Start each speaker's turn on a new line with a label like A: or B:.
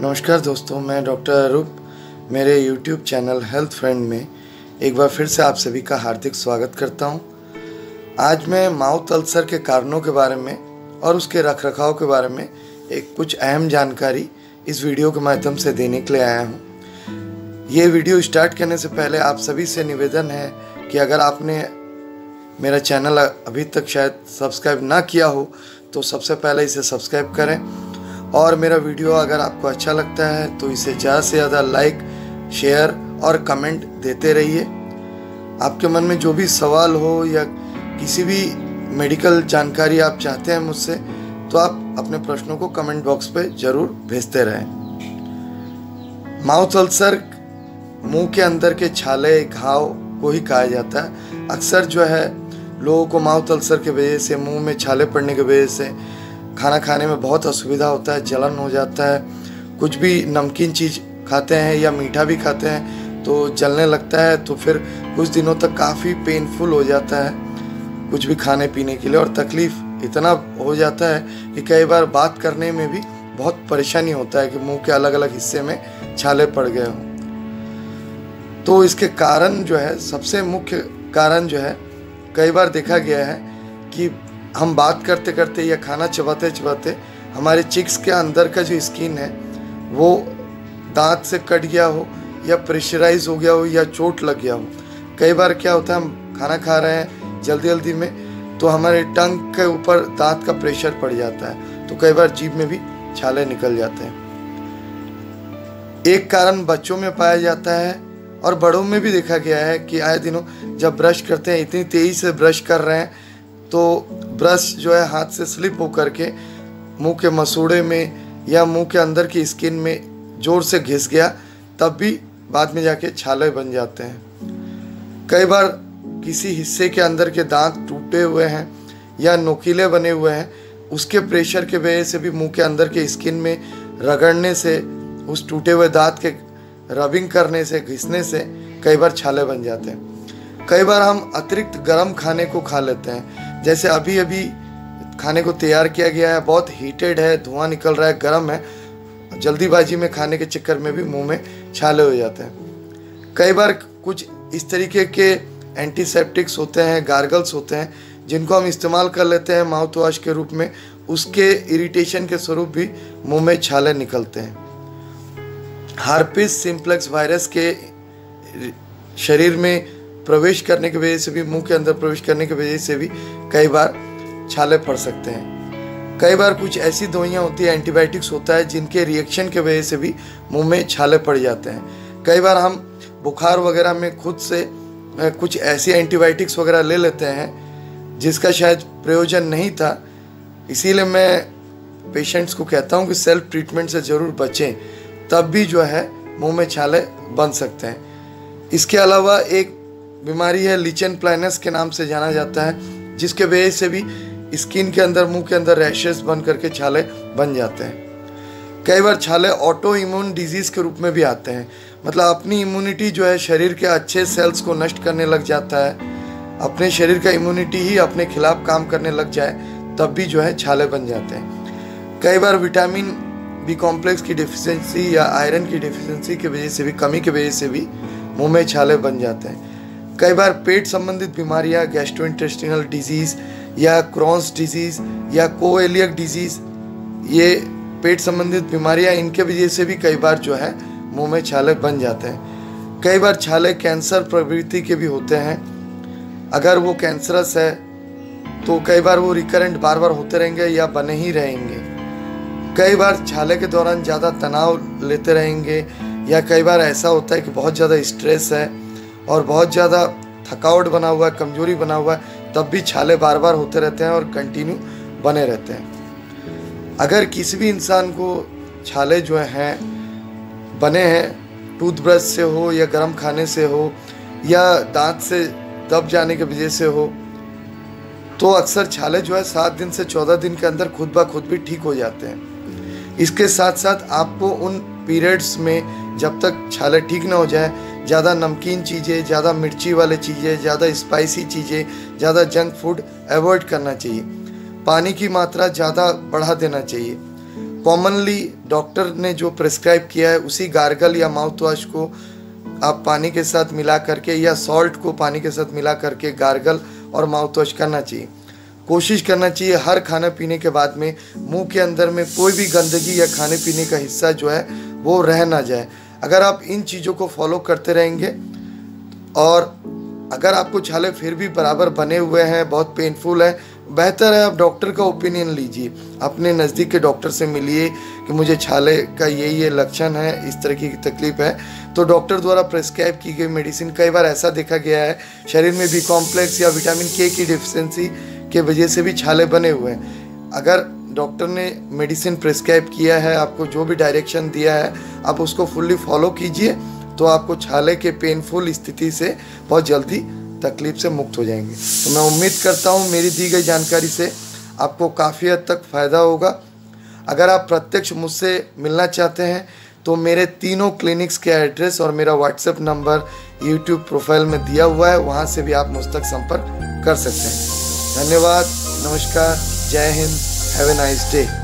A: नमस्कार दोस्तों, मैं डॉक्टर अरूप मेरे YouTube चैनल हेल्थ फ्रेंड में एक बार फिर से आप सभी का हार्दिक स्वागत करता हूं। आज मैं माउथ अल्सर के कारणों के बारे में और उसके रखरखाव के बारे में कुछ अहम जानकारी इस वीडियो के माध्यम से देने के लिए आया हूं। ये वीडियो स्टार्ट करने से पहले आप सभी से निवेदन है कि अगर आपने मेरा चैनल अभी तक शायद सब्सक्राइब ना किया हो तो सबसे पहले इसे सब्सक्राइब करें, और मेरा वीडियो अगर आपको अच्छा लगता है तो इसे ज़्यादा से ज़्यादा लाइक, शेयर और कमेंट देते रहिए। आपके मन में जो भी सवाल हो या किसी भी मेडिकल जानकारी आप चाहते हैं मुझसे, तो आप अपने प्रश्नों को कमेंट बॉक्स पे ज़रूर भेजते रहें। माउथ अल्सर मुंह के अंदर के छाले, घाव को ही कहा जाता है। अक्सर जो है लोगों को माउथ अल्सर की वजह से, मुंह में छाले पड़ने की वजह से खाना खाने में बहुत असुविधा होता है, जलन हो जाता है। कुछ भी नमकीन चीज़ खाते हैं या मीठा भी खाते हैं तो जलने लगता है, तो फिर कुछ दिनों तक काफ़ी पेनफुल हो जाता है कुछ भी खाने पीने के लिए, और तकलीफ़ इतना हो जाता है कि कई बार बात करने में भी बहुत परेशानी होता है कि मुंह के अलग अलग हिस्से में छाले पड़ गए हों। तो इसके कारण जो है, सबसे मुख्य कारण जो है, कई बार देखा गया है कि हम बात करते करते या खाना चबाते चबाते हमारे चिक्स के अंदर का जो स्किन है वो दांत से कट गया हो या प्रेशराइज हो गया हो या चोट लग गया हो। कई बार क्या होता है, हम खाना खा रहे हैं जल्दी जल्दी में तो हमारे टंग के ऊपर दांत का प्रेशर पड़ जाता है, तो कई बार जीभ में भी छाले निकल जाते हैं। एक कारण बच्चों में पाया जाता है और बड़ों में भी देखा गया है कि आए दिनों जब ब्रश करते हैं, इतनी तेज़ी से ब्रश कर रहे हैं तो ब्रश जो है हाथ से स्लिप हो करके मुंह के मसूड़े में या मुंह के अंदर की स्किन में ज़ोर से घिस गया, तब भी बाद में जाके छाले बन जाते हैं। कई बार किसी हिस्से के अंदर के दांत टूटे हुए हैं या नोकीले बने हुए हैं, उसके प्रेशर के वजह से भी मुंह के अंदर के स्किन में रगड़ने से, उस टूटे हुए दांत के रबिंग करने से, घिसने से कई बार छाले बन जाते हैं। कई बार हम अतिरिक्त गर्म खाने को खा लेते हैं, जैसे अभी अभी खाने को तैयार किया गया है, बहुत हीटेड है, धुआं निकल रहा है, गर्म है, जल्दीबाजी में खाने के चक्कर में भी मुंह में छाले हो जाते हैं। कई बार कुछ इस तरीके के एंटीसेप्टिक्स होते हैं, गार्गल्स होते हैं, जिनको हम इस्तेमाल कर लेते हैं माउथ वॉश के रूप में, उसके इरिटेशन के स्वरूप भी मुंह में छाले निकलते हैं। हार्पिस सिम्प्लेक्स वायरस के शरीर में प्रवेश करने की वजह से भी, मुंह के अंदर प्रवेश करने की वजह से भी कई बार छाले पड़ सकते हैं। कई बार कुछ ऐसी दवाइयाँ होती है, एंटीबायोटिक्स होता है, जिनके रिएक्शन के वजह से भी मुंह में छाले पड़ जाते हैं। कई बार हम बुखार वगैरह में खुद से कुछ ऐसी एंटीबायोटिक्स वगैरह ले लेते हैं जिसका शायद प्रयोजन नहीं था। इसीलिए मैं पेशेंट्स को कहता हूँ कि सेल्फ ट्रीटमेंट से ज़रूर बचें, तब भी जो है मुँह में छाले बन सकते हैं। इसके अलावा एक बीमारी है, लीचन प्लानस के नाम से जाना जाता है, जिसके वजह से भी स्किन के अंदर, मुंह के अंदर रैशेस बन करके छाले बन जाते हैं। कई बार छाले ऑटो इम्यून डिजीज़ के रूप में भी आते हैं, मतलब अपनी इम्यूनिटी जो है शरीर के अच्छे सेल्स को नष्ट करने लग जाता है, अपने शरीर का इम्यूनिटी ही अपने खिलाफ काम करने लग जाए, तब भी जो है छाले बन जाते हैं। कई बार विटामिन बी कॉम्प्लेक्स की डिफिशिएंसी या आयरन की डिफिशिएंसी की वजह से भी, कमी की वजह से भी मुँह में छाले बन जाते हैं। कई बार पेट संबंधित बीमारियां, गैस्ट्रोइंटेस्टिनल डिजीज़ या क्रॉन्स डिजीज़ या कोएलियक डिजीज़, ये पेट संबंधित बीमारियां, इनके वजह से भी कई बार जो है मुंह में छाले बन जाते हैं। कई बार छाले कैंसर प्रवृत्ति के भी होते हैं। अगर वो कैंसरस है तो कई बार वो रिकरेंट बार बार होते रहेंगे या बने ही रहेंगे। कई बार छाले के दौरान ज़्यादा तनाव लेते रहेंगे, या कई बार ऐसा होता है कि बहुत ज़्यादा स्ट्रेस है और बहुत ज़्यादा थकावट बना हुआ है, कमजोरी बना हुआ है, तब भी छाले बार बार होते रहते हैं और कंटिन्यू बने रहते हैं। अगर किसी भी इंसान को छाले जो हैं बने हैं, टूथब्रश से हो या गर्म खाने से हो या दांत से दब जाने की वजह से हो, तो अक्सर छाले जो है 7 दिन से 14 दिन के अंदर खुद ब खुद भी ठीक हो जाते हैं। इसके साथ साथ आपको उन पीरियड्स में, जब तक छाले ठीक ना हो जाए, ज़्यादा नमकीन चीज़ें, ज़्यादा मिर्ची वाले चीज़ें, ज़्यादा स्पाइसी चीज़ें, ज़्यादा जंक फूड अवॉइड करना चाहिए। पानी की मात्रा ज़्यादा बढ़ा देना चाहिए। कॉमनली डॉक्टर ने जो प्रिस्क्राइब किया है उसी गार्गल या माउथ वॉश को आप पानी के साथ मिला करके या सॉल्ट को पानी के साथ मिला करके गार्गल और माउथ वॉश करना चाहिए। कोशिश करना चाहिए हर खाना पीने के बाद में मुंह के अंदर में कोई भी गंदगी या खाने पीने का हिस्सा जो है वो रह ना जाए। अगर आप इन चीज़ों को फॉलो करते रहेंगे और अगर आपको छाले फिर भी बराबर बने हुए हैं, बहुत पेनफुल है, बेहतर है आप डॉक्टर का ओपिनियन लीजिए, अपने नज़दीक के डॉक्टर से मिलिए कि मुझे छाले का ये लक्षण है, इस तरह की तकलीफ है। तो डॉक्टर द्वारा प्रिस्क्राइब की गई मेडिसिन, कई बार ऐसा देखा गया है शरीर में बी कॉम्प्लेक्स या विटामिन के की डिफिशिएंसी के वजह से भी छाले बने हुए हैं। अगर डॉक्टर ने मेडिसिन प्रिस्क्राइब किया है, आपको जो भी डायरेक्शन दिया है, आप उसको फुल्ली फॉलो कीजिए, तो आपको छाले के पेनफुल स्थिति से बहुत जल्दी तकलीफ से मुक्त हो जाएंगे। तो मैं उम्मीद करता हूँ मेरी दी गई जानकारी से आपको काफ़ी हद तक फ़ायदा होगा। अगर आप प्रत्यक्ष मुझसे मिलना चाहते हैं तो मेरे तीनों क्लिनिक्स के एड्रेस और मेरा व्हाट्सएप नंबर यूट्यूब प्रोफाइल में दिया हुआ है, वहाँ से भी आप मुझ तक संपर्क कर सकते हैं। धन्यवाद, नमस्कार, जय Hind, have a nice day.